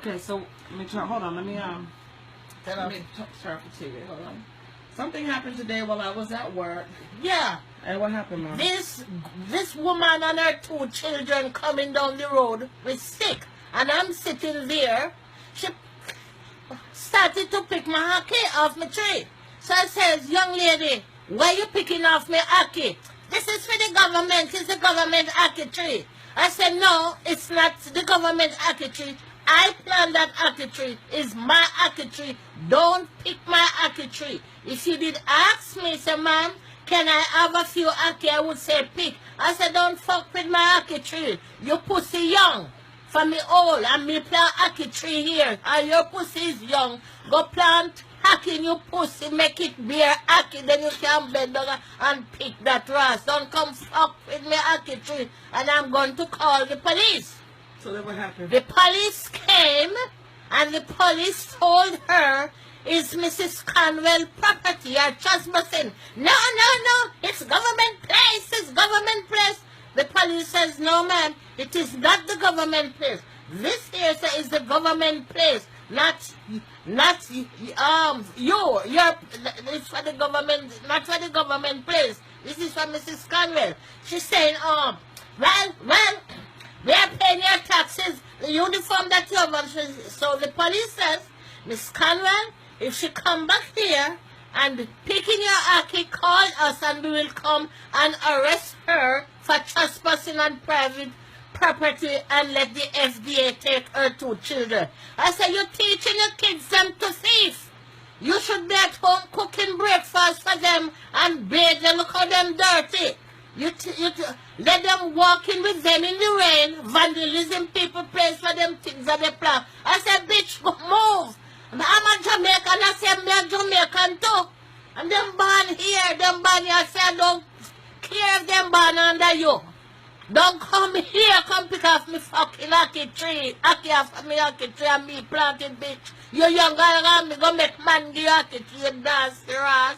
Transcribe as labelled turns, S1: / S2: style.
S1: Okay, so let me try. Hold on, let me start for TV. Hold on. Something happened today while I was at work.
S2: Yeah.
S1: And what happened, Mom?
S2: This woman and her 2 children coming down the road with sick, and I'm sitting there. She started to pick my ackee off my tree. So I says, young lady, why you picking off my ackee? This is for the government. It's the government ackee tree. I said, no, it's not the government ackee tree. I plant that ackee tree. It's my ackee tree. Don't pick my ackee tree. If you did ask me, say, ma'am, can I have a few ackee? I would say pick. I said, don't fuck with my ackee tree. You pussy young. For me old, and me plant ackee tree here. And your pussy is young. Go plant ackee in your pussy, make it bear ackee, then you can bend down and pick that grass. Don't come fuck with me ackee tree, and I'm going to call the police.
S1: So then what happened?
S2: The police came, and the police told her, it's Mrs. Conwell property, you're trespassing. No, it's government place, it's government place. The police says, no, ma'am, it is not the government place. This here is the government place, not you. It's for the government, not for the government place. This is for Mrs. Conwell. She's saying, well, we are paying your taxes, the uniform that you have. So the police says, Miss Conwell, if she come back here and picking your ackee, call us and we will come and arrest her for trespassing on private property and let the FDA take her 2 children. I said, you're teaching your kids them to thief. You should be at home cooking breakfast for them and bathe them. Look how them dirty. You let them walk in with them in the rain, vandalism people place for them things that they plan. I said, bitch, move. I'm a Jamaican, I said, I'm a Jamaican too. And them born here, them born here. I said, I don't care if them born under you. Don't come here, come pick off me fucking ackee tree. Ackee off me ackee tree and me planted, bitch. You younger than me, go make man give ackee tree, you nasty ass.